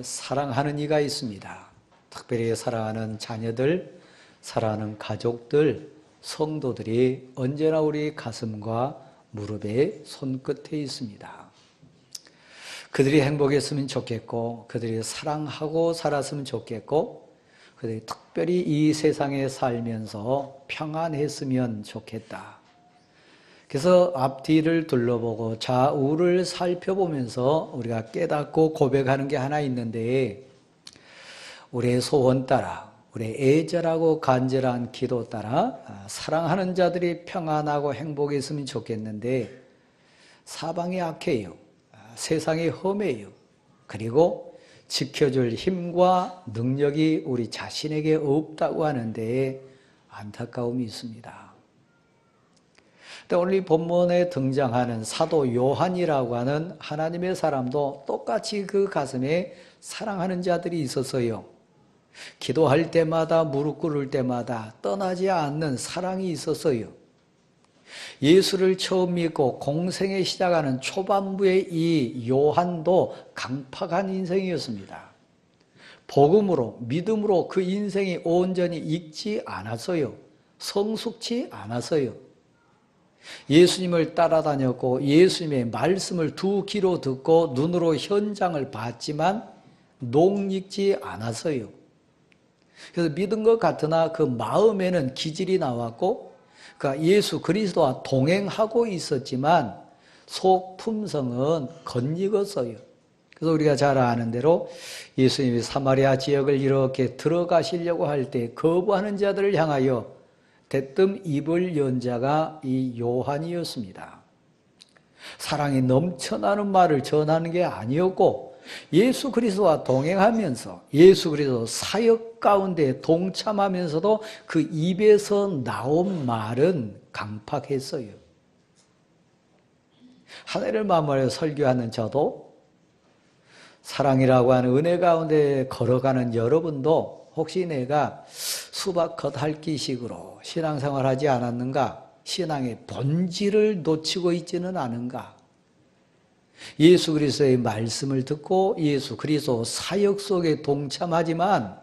사랑하는 이가 있습니다. 특별히 사랑하는 자녀들, 사랑하는 가족들, 성도들이 언제나 우리 가슴과 무릎에 손끝에 있습니다. 그들이 행복했으면 좋겠고, 그들이 사랑하고 살았으면 좋겠고, 그들이 특별히 이 세상에 살면서 평안했으면 좋겠다. 그래서 앞뒤를 둘러보고 좌우를 살펴보면서 우리가 깨닫고 고백하는 게 하나 있는데, 우리의 소원 따라, 우리의 애절하고 간절한 기도 따라 사랑하는 자들이 평안하고 행복했으면 좋겠는데, 사방이 악해요. 세상이 험해요. 그리고 지켜줄 힘과 능력이 우리 자신에게 없다고 하는데 안타까움이 있습니다. 오늘 이 본문에 등장하는 사도 요한이라고 하는 하나님의 사람도 똑같이 그 가슴에 사랑하는 자들이 있었어요. 기도할 때마다 무릎 꿇을 때마다 떠나지 않는 사랑이 있었어요. 예수를 처음 믿고 공생에 시작하는 초반부의 이 요한도 강팍한 인생이었습니다. 복음으로, 믿음으로 그 인생이 온전히 익지 않았어요. 성숙치 않았어요. 예수님을 따라다녔고 예수님의 말씀을 두 귀로 듣고 눈으로 현장을 봤지만 녹익지 않았어요. 그래서 믿은 것 같으나 그 마음에는 기질이 나왔고, 그러니까 예수 그리스도와 동행하고 있었지만 속 품성은 겉익었어요. 그래서 우리가 잘 아는 대로 예수님이 사마리아 지역을 이렇게 들어가시려고 할 때 거부하는 자들을 향하여 대뜸 입을 연 자가 이 요한이었습니다. 사랑이 넘쳐나는 말을 전하는 게 아니었고, 예수 그리스도와 동행하면서 예수 그리스도 사역 가운데 동참하면서도 그 입에서 나온 말은 강팍했어요. 하늘을 마음으로 설교하는 저도, 사랑이라고 하는 은혜 가운데 걸어가는 여러분도 혹시 내가 수박 겉핥기식으로 신앙생활하지 않았는가? 신앙의 본질을 놓치고 있지는 않은가? 예수 그리스도의 말씀을 듣고 예수 그리스도 사역 속에 동참하지만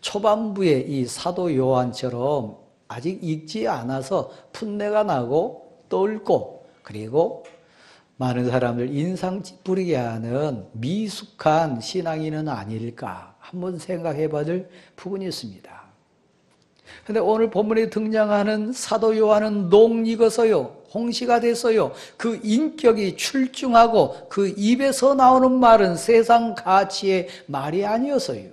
초반부에 이 사도 요한처럼 아직 익지 않아서 풋내가 나고 떨고, 그리고 많은 사람들 인상 찌푸리게 하는 미숙한 신앙인은 아닐까 한번 생각해 봐줄 부분이 있습니다. 그런데 오늘 본문에 등장하는 사도 요한은 녹익어서요, 홍시가 됐어요. 그 인격이 출중하고 그 입에서 나오는 말은 세상 가치의 말이 아니었어요.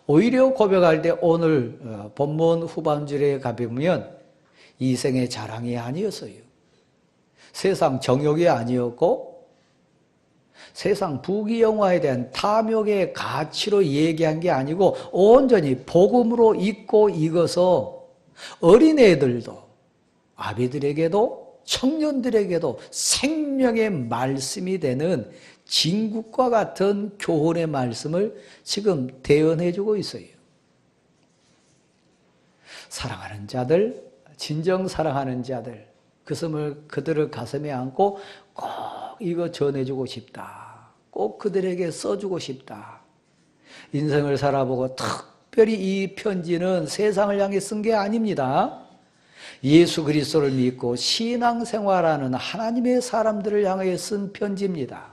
오히려 고백할 때 오늘 본문 후반절에 가보면 이생의 자랑이 아니었어요. 세상 정욕이 아니었고, 세상 부귀영화에 대한 탐욕의 가치로 얘기한 게 아니고 온전히 복음으로 익고 익어서 어린애들도, 아비들에게도, 청년들에게도 생명의 말씀이 되는 진국과 같은 교훈의 말씀을 지금 대언해주고 있어요. 사랑하는 자들, 진정 사랑하는 자들, 그들을 가슴에 안고 꼭 이거 전해주고 싶다. 꼭 그들에게 써주고 싶다. 인생을 살아보고 특별히 이 편지는 세상을 향해 쓴 게 아닙니다. 예수 그리스도를 믿고 신앙생활하는 하나님의 사람들을 향해 쓴 편지입니다.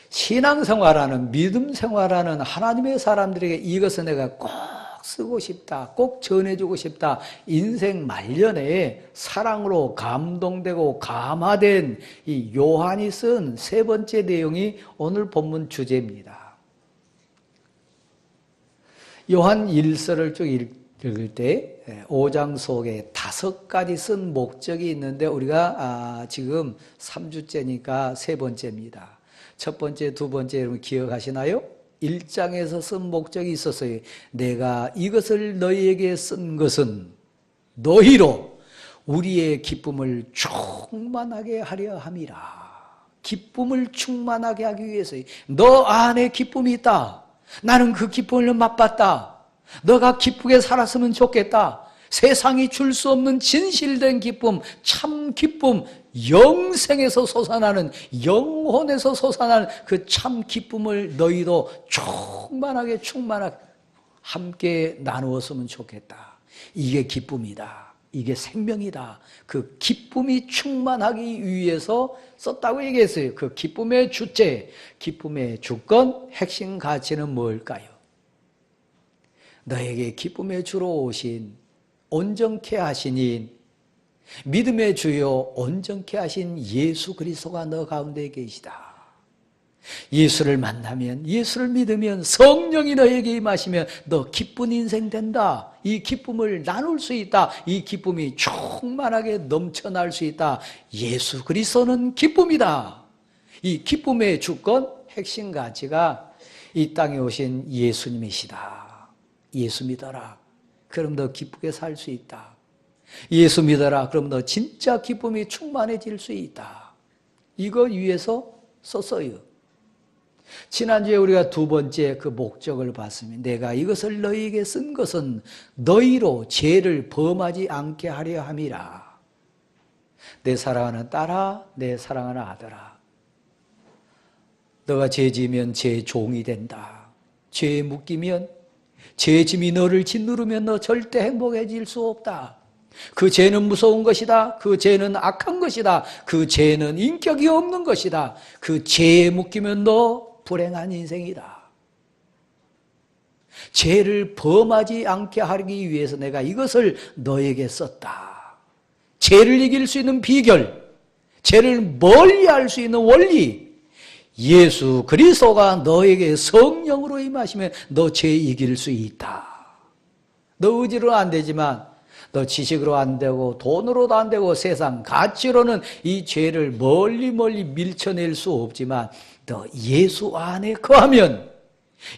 신앙생활하는, 믿음생활하는 하나님의 사람들에게 이것을 내가 꼭 쓰고 싶다, 꼭 전해주고 싶다. 인생 말년에 사랑으로 감동되고 감화된 이 요한이 쓴 세 번째 내용이 오늘 본문 주제입니다. 요한 1서를 쭉 읽을 때 5장 속에 5가지 쓴 목적이 있는데 우리가 지금 3주째니까 세 번째입니다. 첫 번째, 두 번째 여러분 기억하시나요? 1장에서 쓴 목적이 있었어요. 내가 이것을 너희에게 쓴 것은 너희로 우리의 기쁨을 충만하게 하려 함이라. 기쁨을 충만하게 하기 위해서 너 안에 기쁨이 있다. 나는 그 기쁨을 맛봤다. 너가 기쁘게 살았으면 좋겠다. 세상이 줄 수 없는 진실된 기쁨, 참 기쁨, 영생에서 솟아나는, 영혼에서 솟아나는 그 참 기쁨을 너희도 충만하게 함께 나누었으면 좋겠다. 이게 기쁨이다. 이게 생명이다. 그 기쁨이 충만하기 위해서 썼다고 얘기했어요. 그 기쁨의 주체, 기쁨의 주권, 핵심 가치는 뭘까요? 너에게 기쁨의 주로 오신, 온전케 하신 이 믿음의 주요 온전케 하신 예수 그리스도가 너 가운데 계시다. 예수를 만나면, 예수를 믿으면, 성령이 너에게 임하시면 너 기쁜 인생 된다. 이 기쁨을 나눌 수 있다. 이 기쁨이 충만하게 넘쳐날 수 있다. 예수 그리스도는 기쁨이다. 이 기쁨의 주권, 핵심 가치가 이 땅에 오신 예수님이시다. 예수 믿어라. 그럼 너 기쁘게 살 수 있다. 예수 믿어라. 그럼 너 진짜 기쁨이 충만해질 수 있다. 이거 위해서 썼어요. 지난주에 우리가 두 번째 그 목적을 봤으면 내가 이것을 너희에게 쓴 것은 너희로 죄를 범하지 않게 하려 함이라. 내 사랑하는 딸아, 내 사랑하는 아들아, 너가 죄 지으면 죄 종이 된다. 죄에 묶이면, 죄 짐이 너를 짓누르면 너 절대 행복해질 수 없다. 그 죄는 무서운 것이다. 그 죄는 악한 것이다. 그 죄는 인격이 없는 것이다. 그 죄에 묶이면 너 불행한 인생이다. 죄를 범하지 않게 하기 위해서 내가 이것을 너에게 썼다. 죄를 이길 수 있는 비결, 죄를 멀리할 수 있는 원리, 예수 그리스도가 너에게 성령으로 임하시면 너 죄 이길 수 있다. 너 의지로 안 되지만, 너 지식으로 안 되고 돈으로도 안 되고 세상 가치로는 이 죄를 멀리 밀쳐낼 수 없지만 너 예수 안에 거하면,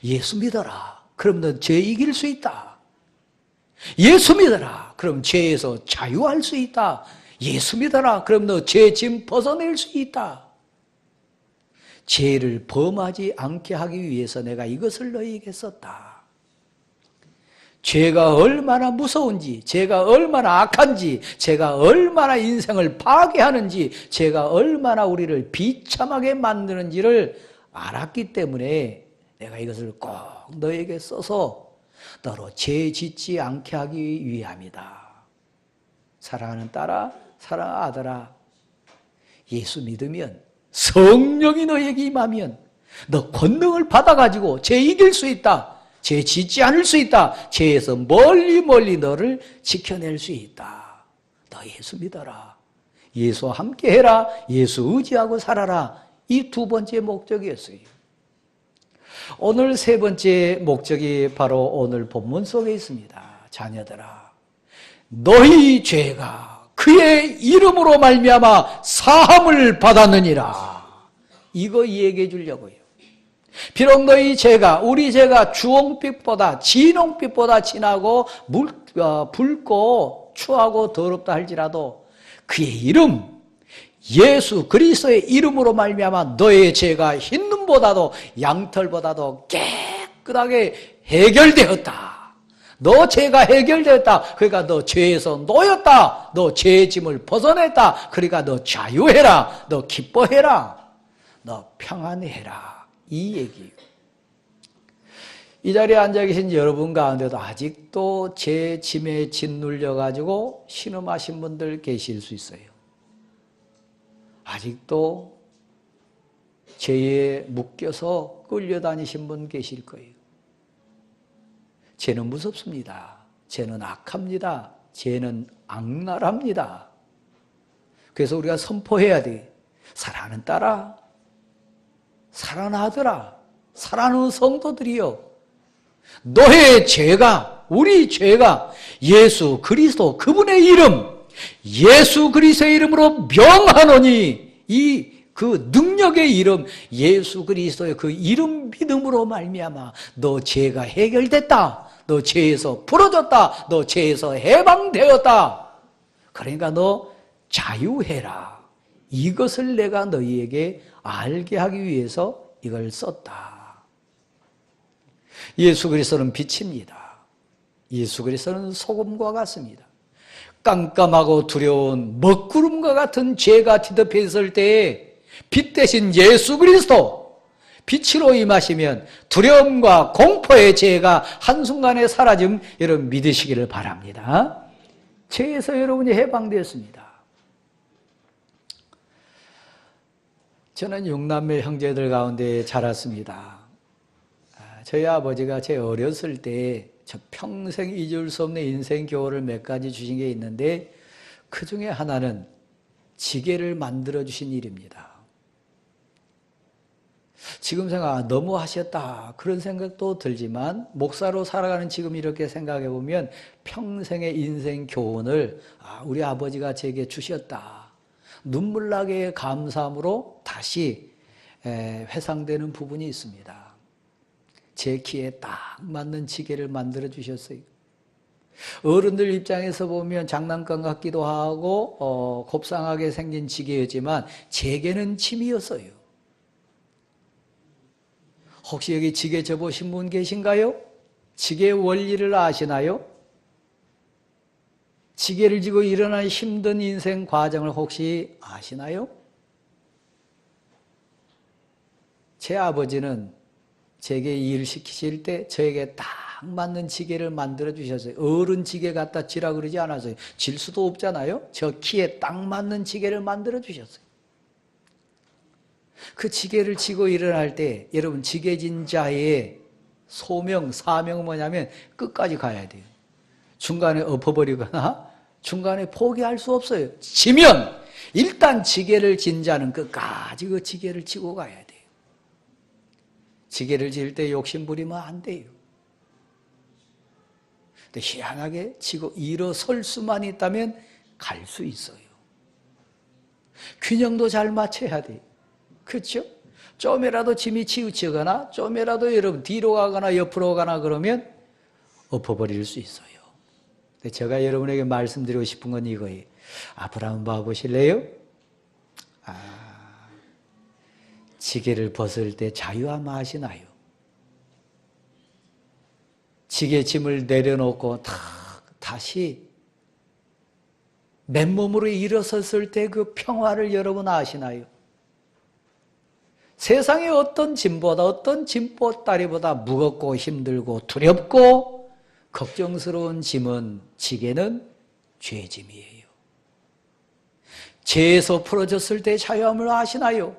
예수 믿어라. 그럼 너 죄 이길 수 있다. 예수 믿어라. 그럼 죄에서 자유할 수 있다. 예수 믿어라. 그럼 너 죄 짐 벗어낼 수 있다. 죄를 범하지 않게 하기 위해서 내가 이것을 너희에게 썼다. 죄가 얼마나 무서운지, 죄가 얼마나 악한지, 죄가 얼마나 인생을 파괴하는지, 죄가 얼마나 우리를 비참하게 만드는지를 알았기 때문에 내가 이것을 꼭 너에게 써서 너로 죄 짓지 않게 하기 위함이다. 사랑하는 딸아, 사랑하는 아들아, 예수 믿으면, 성령이 너에게 임하면 너 권능을 받아가지고 죄 이길 수 있다. 죄 짓지 않을 수 있다. 죄에서 멀리 너를 지켜낼 수 있다. 너 예수 믿어라. 예수와 함께 해라. 예수 의지하고 살아라. 이 두 번째 목적이었어요. 오늘 세 번째 목적이 바로 오늘 본문 속에 있습니다. 자녀들아, 너희 죄가 그의 이름으로 말미암아 사함을 받았느니라. 이거 얘기해 주려고요. 비록 너희 죄가, 우리 죄가 주홍빛보다, 진홍빛보다 진하고 붉고 추하고 더럽다 할지라도 그의 이름, 예수 그리스도의 이름으로 말미암아 너의 죄가 흰눈보다도 양털보다도 깨끗하게 해결되었다. 너 죄가 해결되었다. 그러니까 너 죄에서 놓였다. 너 죄의 짐을 벗어냈다. 그러니까 너 자유해라. 너 기뻐해라. 너 평안해라. 이 얘기예요. 이 자리에 앉아 계신 여러분 가운데도 아직도 죄 짐에 짓눌려가지고 신음하신 분들 계실 수 있어요. 아직도 죄에 묶여서 끌려다니신 분 계실 거예요. 죄는 무섭습니다. 죄는 악합니다. 죄는 악랄합니다. 그래서 우리가 선포해야 돼. 사랑하는 딸아, 사랑하는 아들아, 사랑하는 성도들이여, 너의 죄가, 우리 죄가 예수 그리스도 그분의 이름, 예수 그리스도의 이름으로 명하노니, 그 능력의 이름, 예수 그리스도의 그 이름 믿음으로 말미암아 너 죄가 해결됐다. 너 죄에서 풀어졌다. 너 죄에서 해방되었다. 그러니까 너 자유해라. 이것을 내가 너희에게 알게 하기 위해서 이걸 썼다. 예수 그리스도는 빛입니다. 예수 그리스도는 소금과 같습니다. 깜깜하고 두려운 먹구름과 같은 죄가 뒤덮여 있을 때에 빛 대신 예수 그리스도 빛으로 임하시면 두려움과 공포의 죄가 한순간에 사라짐 여러분 믿으시기를 바랍니다. 죄에서 여러분이 해방되었습니다. 저는 6남매 형제들 가운데 자랐습니다. 저희 아버지가 제 어렸을 때 저 평생 잊을 수 없는 인생 교훈을 몇 가지 주신 게 있는데 그 중에 하나는 지게를 만들어 주신 일입니다. 지금 생각 너무 하셨다 그런 생각도 들지만 목사로 살아가는 지금 이렇게 생각해 보면 평생의 인생 교훈을 우리 아버지가 제게 주셨다. 눈물나게 감사함으로 다시 회상되는 부분이 있습니다. 제 키에 딱 맞는 지게를 만들어 주셨어요. 어른들 입장에서 보면 장난감 같기도 하고 곱상하게 생긴 지게였지만 제게는 침이었어요. 혹시 여기 지게 접으신 분 계신가요? 지게의 원리를 아시나요? 지게를 지고 일어나는 힘든 인생 과정을 혹시 아시나요? 제 아버지는 제게 일 시키실 때 저에게 딱 맞는 지게를 만들어 주셨어요. 어른 지게 갖다 지라 그러지 않았어요. 질 수도 없잖아요. 저 키에 딱 맞는 지게를 만들어 주셨어요. 그 지게를 지고 일어날 때 여러분 지게진 자의 소명, 사명은 뭐냐면 끝까지 가야 돼요. 중간에 엎어버리거나 중간에 포기할 수 없어요. 지면 일단 지게를 진 자는 끝까지 그 지게를 지고 가야 돼요. 지게를 질 때 욕심 부리면 안 돼요. 근데 희한하게 지고 일어설 수만 있다면 갈 수 있어요. 균형도 잘 맞춰야 돼요. 그렇죠? 좀이라도 짐이 치우치거나 좀이라도 여러분 뒤로 가거나 옆으로 가거나 그러면 엎어버릴 수 있어요. 근데 제가 여러분에게 말씀드리고 싶은 건 이거예요. 아브라함 봐보실래요? 지게를 벗을 때 자유함 아시나요? 지게 짐을 내려놓고 다시 맨몸으로 일어섰을 때 그 평화를 여러분 아시나요? 세상의 어떤 짐보다 어떤 짐보따리보다 무겁고 힘들고 두렵고 걱정스러운 짐은 지게는 죄짐이에요. 죄에서 풀어졌을 때 자유함을 아시나요?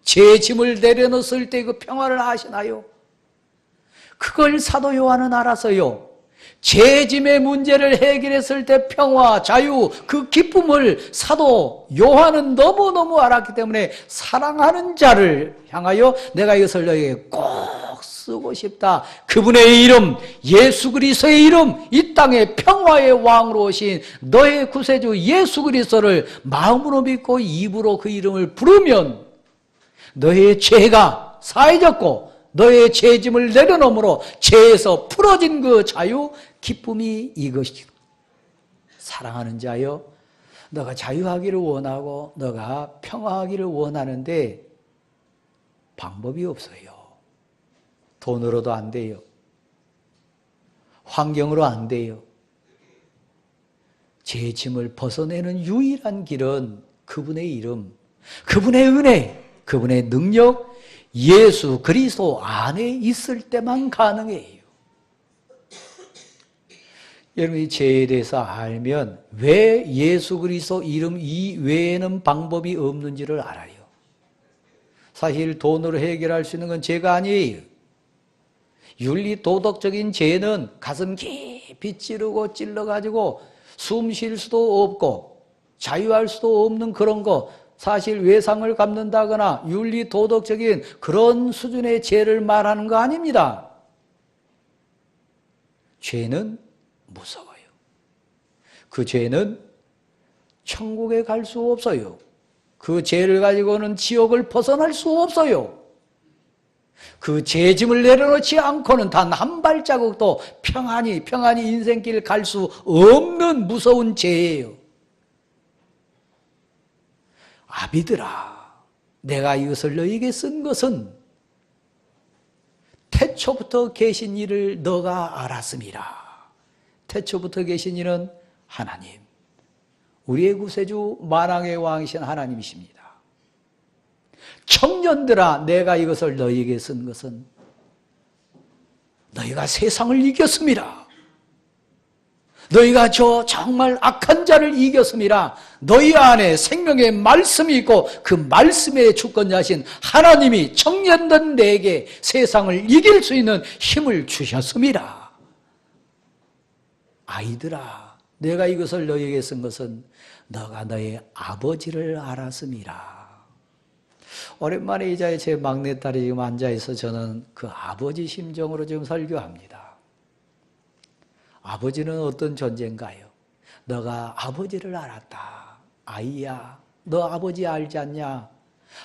죄 짐을 내려놓았을 때 그 평화를 아시나요? 그걸 사도 요한은 알아서요. 죄 짐의 문제를 해결했을 때 평화, 자유, 그 기쁨을 사도 요한은 너무너무 알았기 때문에 사랑하는 자를 향하여 내가 이것을 너에게 꼭 쓰고 싶다. 그분의 이름, 예수 그리스도의 이름, 이 땅에 평화의 왕으로 오신 너의 구세주 예수 그리스도를 마음으로 믿고 입으로 그 이름을 부르면 너의 죄가 사해졌고 너의 죄짐을 내려놓음으로 죄에서 풀어진 그 자유, 기쁨이 이것이다. 사랑하는 자여, 너가 자유하기를 원하고 너가 평화하기를 원하는데 방법이 없어요. 돈으로도 안 돼요. 환경으로 안 돼요. 죄짐을 벗어내는 유일한 길은 그분의 이름, 그분의 은혜, 그분의 능력, 예수 그리스도 안에 있을 때만 가능해요. 여러분이 죄에 대해서 알면 왜 예수 그리스도 이름 이외에는 방법이 없는지를 알아요. 사실 돈으로 해결할 수 있는 건 죄가 아니에요. 윤리 도덕적인 죄는 가슴 깊이 찌르고 찔러가지고 숨 쉴 수도 없고 자유할 수도 없는 그런 거, 사실 외상을 갚는다거나 윤리 도덕적인 그런 수준의 죄를 말하는 거 아닙니다. 죄는 무서워요. 그 죄는 천국에 갈 수 없어요. 그 죄를 가지고는 지옥을 벗어날 수 없어요. 그 죄짐을 내려놓지 않고는 단 한 발자국도 평안히 인생길 갈 수 없는 무서운 죄예요. 아비들아, 내가 이것을 너에게 쓴 것은 태초부터 계신 이를 너가 알았음이라. 태초부터 계신 이는 하나님, 우리의 구세주 만왕의 왕이신 하나님이십니다. 청년들아, 내가 이것을 너희에게 쓴 것은 너희가 세상을 이겼음이라. 너희가 저 정말 악한 자를 이겼음이라. 너희 안에 생명의 말씀이 있고 그 말씀의 주권자신 하나님이 청년된 내게 세상을 이길 수 있는 힘을 주셨음이라. 아이들아, 내가 이것을 너희에게 쓴 것은 너가 너희 아버지를 알았음이라. 오랜만에 이 자리에 제 막내딸이 지금 앉아있어 저는 그 아버지 심정으로 지금 설교합니다. 아버지는 어떤 존재인가요? 너가 아버지를 알았다. 아이야, 너 아버지 알지 않냐?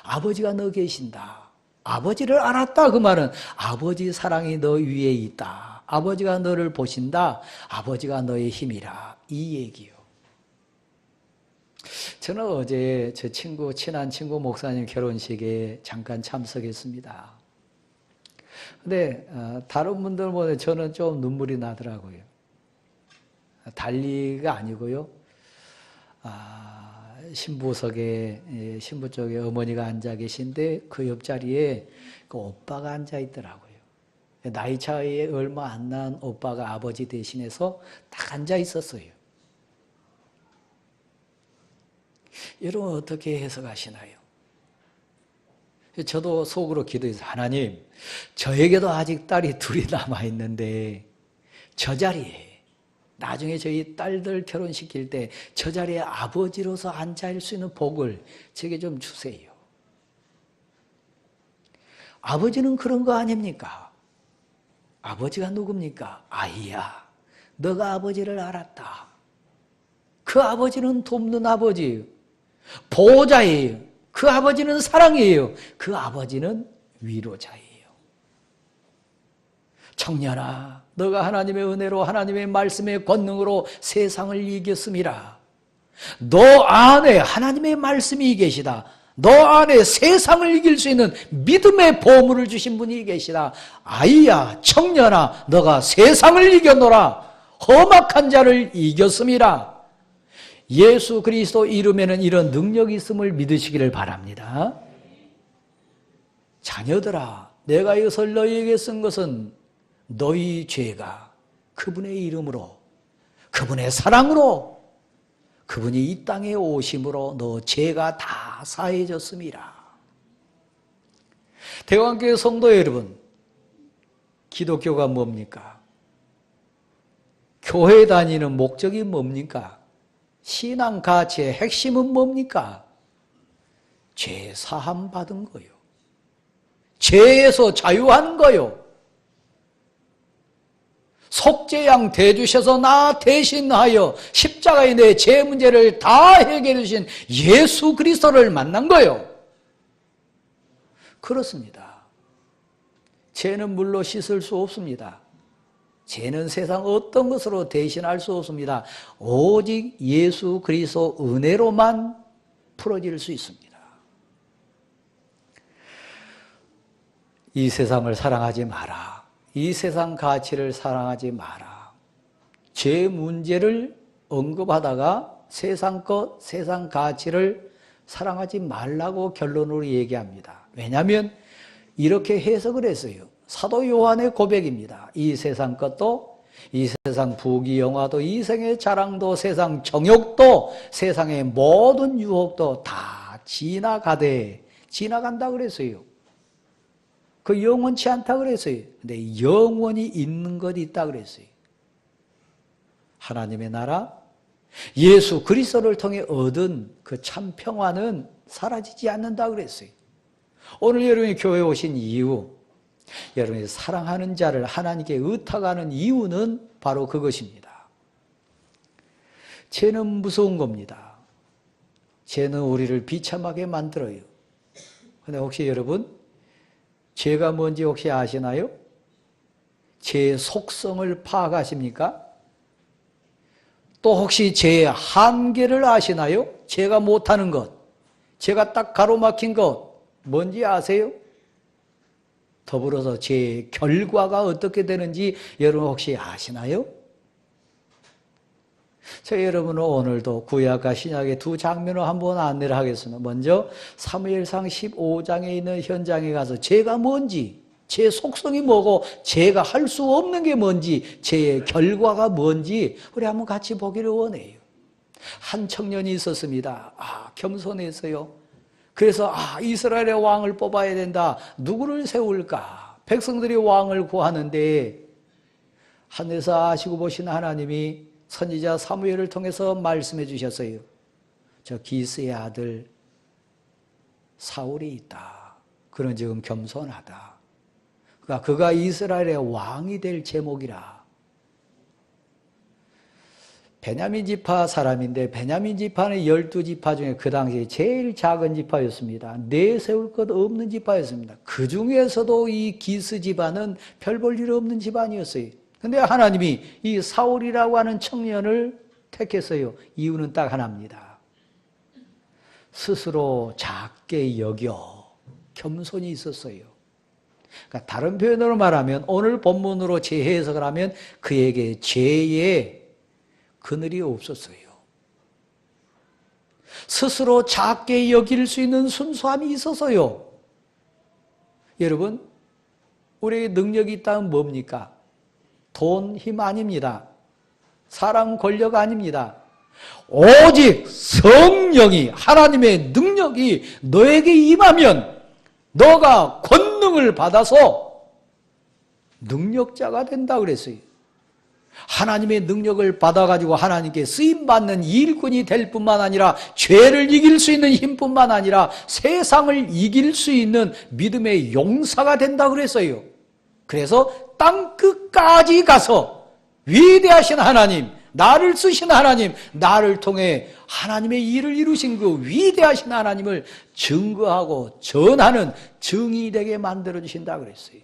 아버지가 너 계신다. 아버지를 알았다. 그 말은 아버지 사랑이 너 위에 있다. 아버지가 너를 보신다. 아버지가 너의 힘이라. 이 얘기요. 저는 어제 저 친한 친구 목사님 결혼식에 잠깐 참석했습니다. 근데 다른 분들 보면 저는 좀 눈물이 나더라고요. 달리가 아니고요. 신부석에 신부 쪽에 어머니가 앉아 계신데 그 옆자리에 그 오빠가 앉아 있더라고요. 나이 차이에 얼마 안 난 오빠가 아버지 대신해서 딱 앉아 있었어요. 여러분 어떻게 해석하시나요? 저도 속으로 기도해서 하나님, 저에게도 아직 딸이 둘이 남아있는데 저 자리에 나중에 저희 딸들 결혼시킬 때 저 자리에 아버지로서 앉아있을 수 있는 복을 제게 좀 주세요. 아버지는 그런 거 아닙니까? 아버지가 누굽니까? 아이야, 너가 아버지를 알았다. 그 아버지는 돕는 아버지예요. 보호자예요. 그 아버지는 사랑이에요. 그 아버지는 위로자예요. 청년아, 너가 하나님의 은혜로 하나님의 말씀의 권능으로 세상을 이겼음이라. 너 안에 하나님의 말씀이 계시다. 너 안에 세상을 이길 수 있는 믿음의 보물을 주신 분이 계시다. 아이야, 청년아, 너가 세상을 이겨노라. 험악한 자를 이겼음이라. 예수 그리스도 이름에는 이런 능력이 있음을 믿으시기를 바랍니다. 자녀들아, 내가 이것을 너희에게 쓴 것은 너희 죄가 그분의 이름으로, 그분의 사랑으로, 그분이 이 땅에 오심으로 너 죄가 다 사해졌음이라. 대왕교회 성도 여러분, 기독교가 뭡니까? 교회 다니는 목적이 뭡니까? 신앙 가치의 핵심은 뭡니까? 죄 사함 받은 거요. 죄에서 자유한 거요. 속죄양 대주셔서 나 대신하여 십자가에 내 죄 문제를 다 해결해 주신 예수 그리스도를 만난 거요. 그렇습니다. 죄는 물로 씻을 수 없습니다. 죄는 세상 어떤 것으로 대신할 수 없습니다. 오직 예수 그리스도 은혜로만 풀어질 수 있습니다. 이 세상을 사랑하지 마라. 이 세상 가치를 사랑하지 마라. 죄 문제를 언급하다가 세상 것, 세상 가치를 사랑하지 말라고 결론으로 얘기합니다. 왜냐하면 이렇게 해석을 했어요. 사도 요한의 고백입니다. 이 세상 것도, 이 세상 부귀영화도, 이 세상의 자랑도, 세상 정욕도, 세상의 모든 유혹도 다 지나간다 그랬어요. 그 영원치 않다 그랬어요. 근데 영원히 있는 것이 있다 그랬어요. 하나님의 나라, 예수 그리스도를 통해 얻은 그 참 평화는 사라지지 않는다 그랬어요. 오늘 여러분이 교회에 오신 이유, 여러분이 사랑하는 자를 하나님께 의탁하는 이유는 바로 그것입니다. 죄는 무서운 겁니다. 죄는 우리를 비참하게 만들어요. 근데 혹시 여러분, 죄가 뭔지 혹시 아시나요? 죄의 속성을 파악하십니까? 또 혹시 죄의 한계를 아시나요? 죄가 못하는 것, 죄가 딱 가로막힌 것 뭔지 아세요? 더불어서 죄의 결과가 어떻게 되는지 여러분 혹시 아시나요? 여러분은 오늘도 구약과 신약의 두 장면을 한번 안내를 하겠습니다. 먼저 사무엘상 15장에 있는 현장에 가서 죄가 뭔지, 제 속성이 뭐고 제가 할 수 없는 게 뭔지, 제 결과가 뭔지 우리 한번 같이 보기를 원해요. 한 청년이 있었습니다. 겸손했어요. 그래서 이스라엘의 왕을 뽑아야 된다. 누구를 세울까? 백성들이 왕을 구하는데 하늘에서 아시고 보신 하나님이 선지자 사무엘을 통해서 말씀해 주셨어요. 저 기스의 아들 사울이 있다. 그는 지금 겸손하다. 그러니까 그가 이스라엘의 왕이 될 제목이라. 베냐민 지파 사람인데 베냐민 지파는 12지파 중에 그 당시에 제일 작은 지파였습니다. 내세울 것 없는 지파였습니다. 그 중에서도 이 기스 집안은 별 볼 일 없는 집안이었어요. 근데 하나님이 이 사울이라고 하는 청년을 택했어요. 이유는 딱 하나입니다. 스스로 작게 여겨 겸손이 있었어요. 그러니까 다른 표현으로 말하면 오늘 본문으로 재해석을 하면 그에게 죄의 그늘이 없었어요. 스스로 작게 여길 수 있는 순수함이 있어서요. 여러분, 우리에게 능력이 있다면 뭡니까? 돈, 힘 아닙니다. 사랑, 권력 아닙니다. 오직 성령이, 하나님의 능력이 너에게 임하면 너가 권능을 받아서 능력자가 된다 그랬어요. 하나님의 능력을 받아가지고 하나님께 쓰임받는 일꾼이 될 뿐만 아니라 죄를 이길 수 있는 힘뿐만 아니라 세상을 이길 수 있는 믿음의 용사가 된다 그랬어요. 그래서 땅 끝까지 가서 위대하신 하나님, 나를 쓰신 하나님, 나를 통해 하나님의 일을 이루신 그 위대하신 하나님을 증거하고 전하는 증인이 되게 만들어주신다 그랬어요.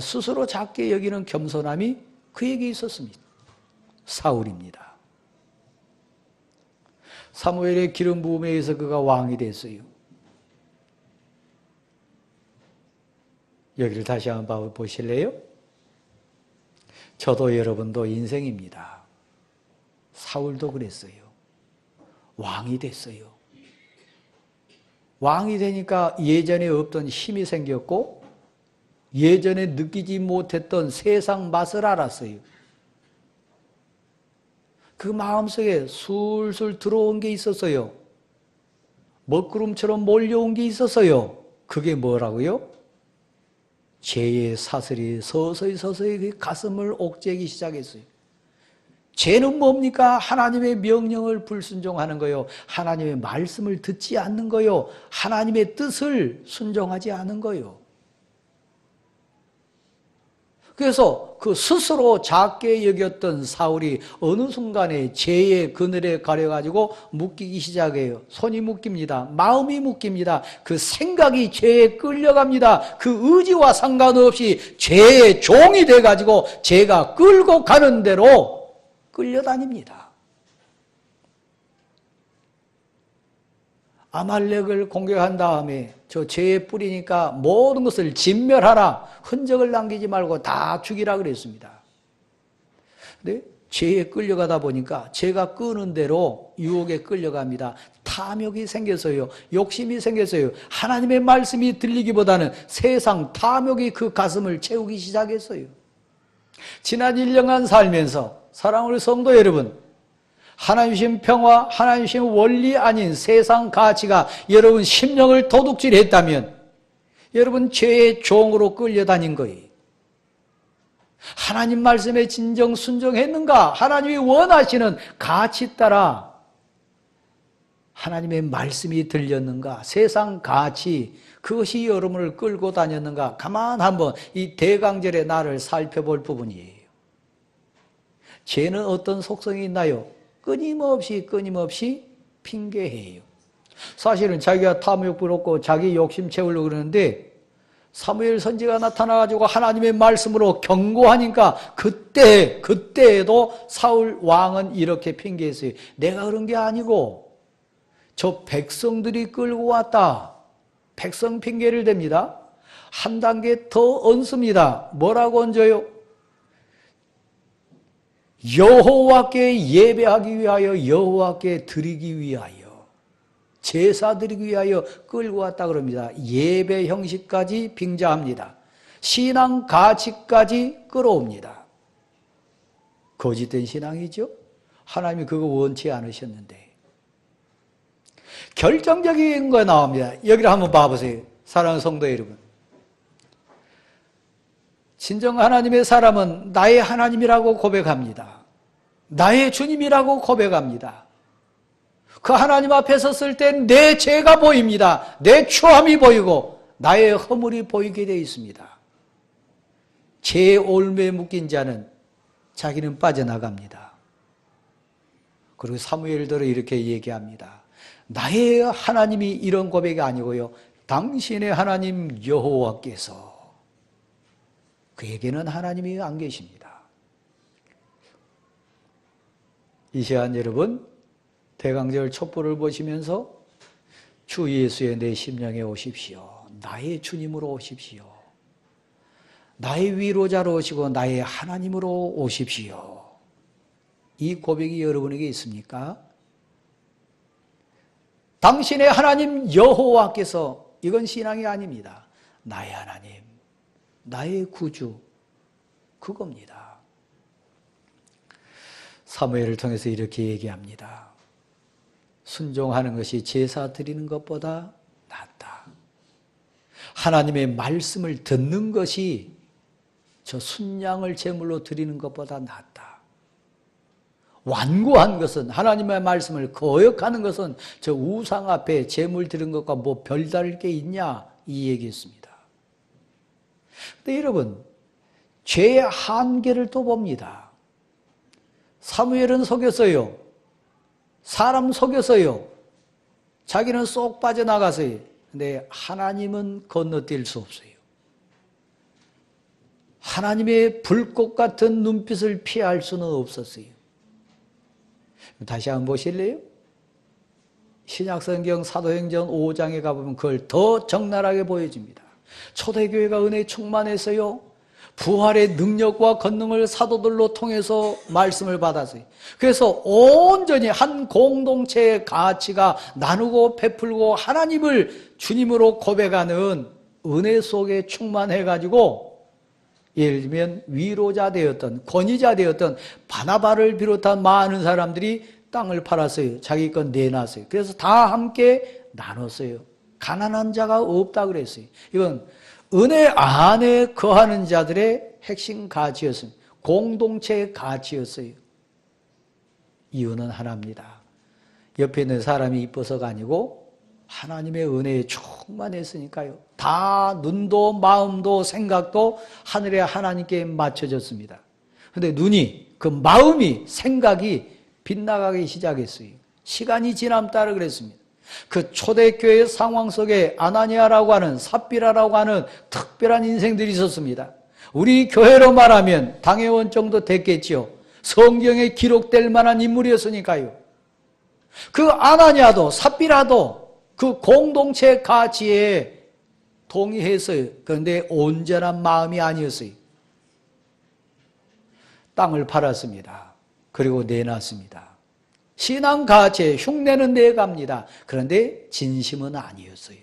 스스로 작게 여기는 겸손함이 그에게 있었습니다. 사울입니다. 사무엘의 기름 부음에 의해서 그가 왕이 됐어요. 여기를 다시 한번 보실래요? 저도 여러분도 인생입니다. 사울도 그랬어요. 왕이 됐어요. 왕이 되니까 예전에 없던 힘이 생겼고 예전에 느끼지 못했던 세상 맛을 알았어요. 그 마음속에 술술 들어온 게 있었어요. 먹구름처럼 몰려온 게 있었어요. 그게 뭐라고요? 죄의 사슬이 서서히 그 가슴을 옥죄기 시작했어요. 죄는 뭡니까? 하나님의 명령을 불순종하는 거요. 하나님의 말씀을 듣지 않는 거요. 하나님의 뜻을 순종하지 않은 거요. 그래서 그 스스로 작게 여겼던 사울이 어느 순간에 죄의 그늘에 가려가지고 묶이기 시작해요. 손이 묶입니다. 마음이 묶입니다. 그 생각이 죄에 끌려갑니다. 그 의지와 상관없이 죄의 종이 돼가지고 죄가 끌고 가는 대로 끌려다닙니다. 아말렉을 공격한 다음에 저 죄의 뿌리니까 모든 것을 진멸하라. 흔적을 남기지 말고 다 죽이라 그랬습니다. 근데 죄에 끌려가다 보니까 죄가 끄는 대로 유혹에 끌려갑니다. 탐욕이 생겼어요. 욕심이 생겼어요. 하나님의 말씀이 들리기보다는 세상 탐욕이 그 가슴을 채우기 시작했어요. 지난 1년간 살면서 사랑하는 성도 여러분, 하나님 주신 평화, 하나님 주신 원리 아닌 세상 가치가 여러분 심령을 도둑질했다면 여러분 죄의 종으로 끌려다닌 거예요. 하나님 말씀에 진정 순종했는가? 하나님이 원하시는 가치 따라 하나님의 말씀이 들렸는가? 세상 가치, 그것이 여러분을 끌고 다녔는가? 가만 한번 이 대강절의 나를 살펴볼 부분이에요. 죄는 어떤 속성이 있나요? 끊임없이 핑계해요. 사실은 자기가 탐욕 부럽고 자기 욕심 채우려고 그러는데 사무엘 선지가 나타나가지고 하나님의 말씀으로 경고하니까 그때에도 사울 왕은 이렇게 핑계했어요. 내가 그런 게 아니고 저 백성들이 끌고 왔다. 백성 핑계를 댑니다. 한 단계 더 얹습니다. 뭐라고 얹어요? 여호와께 예배하기 위하여, 여호와께 드리기 위하여, 제사 드리기 위하여 끌고 왔다 그럽니다. 예배 형식까지 빙자합니다. 신앙 가치까지 끌어옵니다. 거짓된 신앙이죠. 하나님이 그거 원치 않으셨는데. 결정적인 거 나옵니다. 여기를 한번 봐보세요. 사랑하는 성도 여러분. 진정 하나님의 사람은 나의 하나님이라고 고백합니다. 나의 주님이라고 고백합니다. 그 하나님 앞에 섰을 때 내 죄가 보입니다. 내 추함이 보이고 나의 허물이 보이게 되어 있습니다. 죄의 올무에 묶인 자는 자기는 빠져나갑니다. 그리고 사무엘대로 이렇게 얘기합니다. 나의 하나님이 이런 고백이 아니고요. 당신의 하나님 여호와께서. 그에게는 하나님이 안 계십니다. 이 시간 여러분, 대강절 촛불을 보시면서 주 예수의 내 심령에 오십시오. 나의 주님으로 오십시오. 나의 위로자로 오시고 나의 하나님으로 오십시오. 이 고백이 여러분에게 있습니까? 당신의 하나님 여호와께서, 이건 신앙이 아닙니다. 나의 하나님, 나의 구주, 그겁니다. 사무엘을 통해서 이렇게 얘기합니다. 순종하는 것이 제사 드리는 것보다 낫다. 하나님의 말씀을 듣는 것이 저 순양을 제물로 드리는 것보다 낫다. 완고한 것은, 하나님의 말씀을 거역하는 것은 저 우상 앞에 제물 드리는 것과 뭐 별다를 게 있냐, 이 얘기였습니다. 근데 여러분, 죄의 한계를 또 봅니다. 사무엘은 속였어요. 사람 속였어요. 자기는 쏙 빠져나갔어요. 근데 하나님은 건너뛸 수 없어요. 하나님의 불꽃 같은 눈빛을 피할 수는 없었어요. 다시 한번 보실래요? 신약성경 사도행전 5장에 가보면 그걸 더 적나라하게 보여줍니다. 초대교회가 은혜에 충만했어요. 부활의 능력과 권능을 사도들로 통해서 말씀을 받았어요. 그래서 온전히 한 공동체의 가치가 나누고 베풀고 하나님을 주님으로 고백하는 은혜 속에 충만해가지고, 예를 들면 위로자 되었던, 권위자 되었던 바나바를 비롯한 많은 사람들이 땅을 팔았어요. 자기 건 내놨어요. 그래서 다 함께 나눴어요. 가난한 자가 없다 그랬어요. 이건 은혜 안에 거하는 자들의 핵심 가치였습니다. 공동체의 가치였어요. 이유는 하나입니다. 옆에 있는 사람이 이뻐서가 아니고 하나님의 은혜에 충만했으니까요. 다 눈도 마음도 생각도 하늘의 하나님께 맞춰졌습니다. 그런데 눈이, 그 마음이, 생각이 빗나가기 시작했어요. 시간이 지남 따라 그랬습니다. 그 초대교회 상황 속에 아나니아라고 하는, 삽비라라고 하는 특별한 인생들이 있었습니다. 우리 교회로 말하면 당회원 정도 됐겠지요. 성경에 기록될 만한 인물이었으니까요. 그 아나니아도 삽비라도 그 공동체 가치에 동의했어요. 그런데 온전한 마음이 아니었어요. 땅을 팔았습니다. 그리고 내놨습니다. 신앙 가치에 흉내는 내갑니다. 그런데 진심은 아니었어요.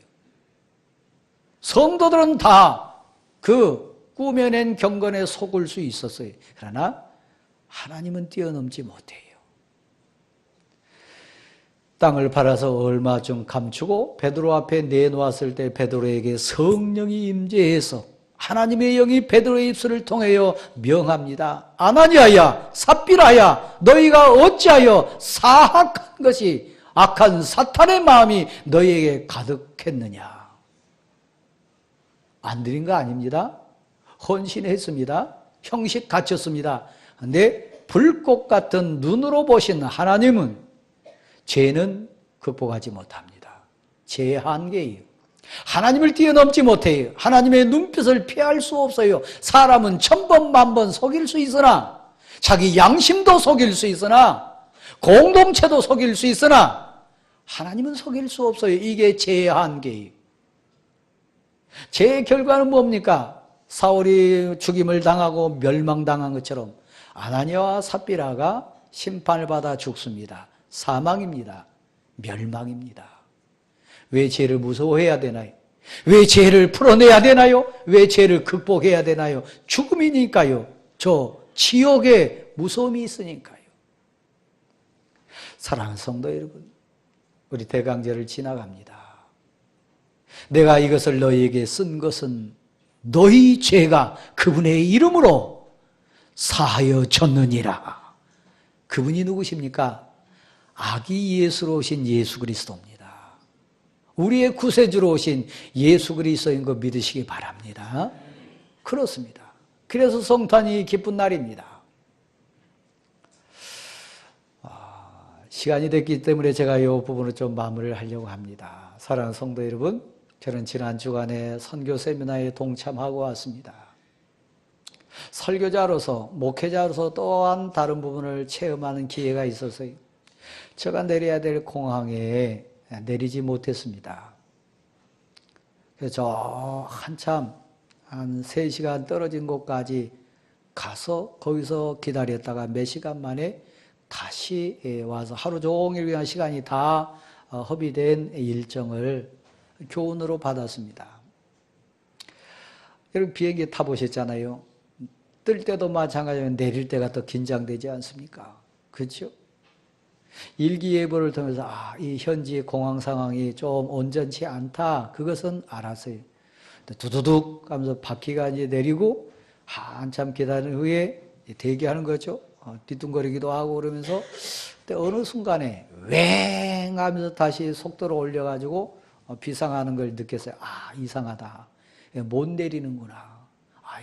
성도들은 다 그 꾸며낸 경건에 속을 수 있었어요. 그러나 하나님은 뛰어넘지 못해요. 땅을 팔아서 얼마 좀 감추고 베드로 앞에 내놓았을 때 베드로에게 성령이 임재해서 하나님의 영이 베드로의 입술을 통하여 명합니다. 아나니아야, 삽비라야, 너희가 어찌하여 사악한 것이, 악한 사탄의 마음이 너희에게 가득했느냐. 안 드린 거 아닙니다. 헌신했습니다. 형식 갖췄습니다. 그런데 불꽃 같은 눈으로 보신 하나님은 죄는 극복하지 못합니다. 죄의 한계예요. 하나님을 뛰어넘지 못해요. 하나님의 눈빛을 피할 수 없어요. 사람은 천번 만번 속일 수 있으나, 자기 양심도 속일 수 있으나, 공동체도 속일 수 있으나 하나님은 속일 수 없어요. 이게 죄의 한계예요. 죄의 결과는 뭡니까? 사울이 죽임을 당하고 멸망당한 것처럼 아나니아와 삽비라가 심판을 받아 죽습니다. 사망입니다. 멸망입니다. 왜 죄를 무서워해야 되나요? 왜 죄를 풀어내야 되나요? 왜 죄를 극복해야 되나요? 죽음이니까요. 저 지옥에 무서움이 있으니까요. 사랑하는 성도 여러분, 우리 대강절을 지나갑니다. 내가 이것을 너희에게 쓴 것은 너희 죄가 그분의 이름으로 사하여졌느니라. 그분이 누구십니까? 아기 예수로 오신 예수 그리스도입니다. 우리의 구세주로 오신 예수 그리스도인 거 믿으시기 바랍니다. 그렇습니다. 그래서 성탄이 기쁜 날입니다. 시간이 됐기 때문에 제가 이 부분을 좀 마무리를 하려고 합니다. 사랑하는 성도 여러분, 저는 지난 주간에 선교 세미나에 동참하고 왔습니다. 설교자로서, 목회자로서 또한 다른 부분을 체험하는 기회가 있어서요. 제가 내려야 될 공항에 내리지 못했습니다. 그래서 저 한참 한 3시간 떨어진 곳까지 가서 거기서 기다렸다가 몇 시간 만에 다시 와서 하루 종일 그냥 시간이 다 허비된 일정을 교훈으로 받았습니다. 여러분 비행기 타보셨잖아요. 뜰 때도 마찬가지로 내릴 때가 더 긴장되지 않습니까? 그렇죠? 일기예보를 통해서 이 현지 공항 상황이 좀 온전치 않다. 그것은 알았어요. 두두둑 하면서 바퀴가 이제 내리고 한참 기다린 후에 대기하는 거죠. 뒤뚱거리기도 하고 그러면서 어느 순간에 웽 하면서 다시 속도를 올려가지고 비상하는 걸 느꼈어요. 이상하다. 못 내리는구나.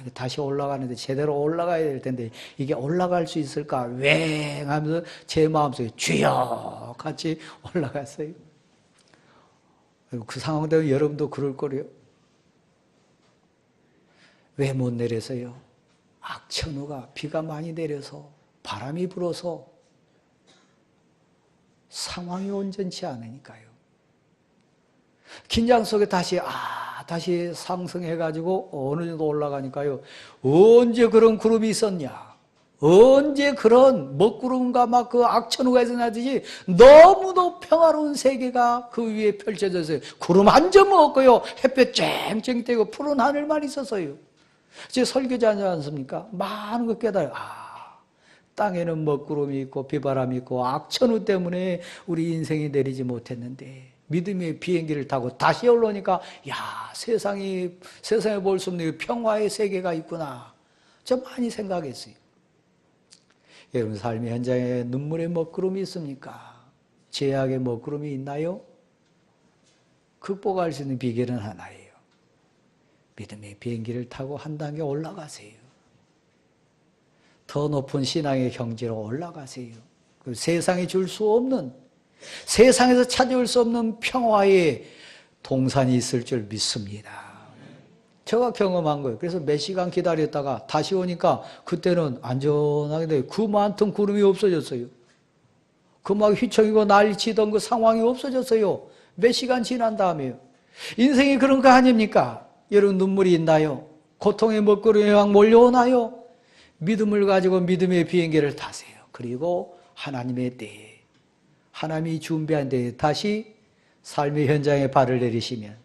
이거 다시 올라가는데 제대로 올라가야 될 텐데 이게 올라갈 수 있을까? 웽 하면서 제 마음속에 주여 같이 올라갔어요. 그 상황 되면 여러분도 그럴 거래요. 왜 못 내려서요? 악천후가 비가 많이 내려서 바람이 불어서 상황이 온전치 않으니까요. 긴장 속에 다시 상승해가지고 어느 정도 올라가니까요. 언제 그런 구름이 있었냐? 언제 그런 먹구름과 막 그 악천후가 있었냐지 너무도 평화로운 세계가 그 위에 펼쳐졌어요. 구름 한 점 없고요. 햇볕 쨍쨍 떼고 푸른 하늘만 있었어요. 제 설교자지 않습니까? 많은 걸 깨달아요. 땅에는 먹구름이 있고 비바람이 있고 악천후 때문에 우리 인생이 내리지 못했는데 믿음의 비행기를 타고 다시 올라오니까 세상에 볼 수 없는 평화의 세계가 있구나. 저 많이 생각했어요. 여러분 삶의 현장에 눈물의 먹구름이 있습니까? 죄악의 먹구름이 있나요? 극복할 수 있는 비결은 하나예요. 믿음의 비행기를 타고 한 단계 올라가세요. 더 높은 신앙의 경지로 올라가세요. 세상에 줄 수 없는, 세상에서 찾아올 수 없는 평화의 동산이 있을 줄 믿습니다. 제가 경험한 거예요. 그래서 몇 시간 기다렸다가 다시 오니까 그때는 안전하게 돼요. 그 많던 구름이 없어졌어요. 그 막 휘청이고 난리치던 그 상황이 없어졌어요. 몇 시간 지난 다음에요. 인생이 그런 거 아닙니까? 여러분 눈물이 있나요? 고통의 먹구름이 막 몰려오나요? 믿음을 가지고 믿음의 비행기를 타세요. 그리고 하나님의 때에, 하나님이 준비한 때에 다시 삶의 현장에 발을 내리시면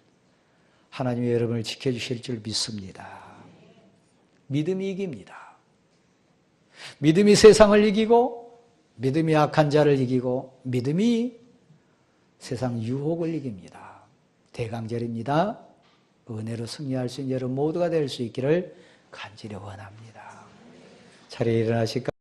하나님이 여러분을 지켜주실 줄 믿습니다. 믿음이 이깁니다. 믿음이 세상을 이기고 믿음이 악한 자를 이기고 믿음이 세상 유혹을 이깁니다. 대강절입니다. 은혜로 승리할 수 있는 여러분 모두가 될 수 있기를 간절히 원합니다. 차례 일어나실까?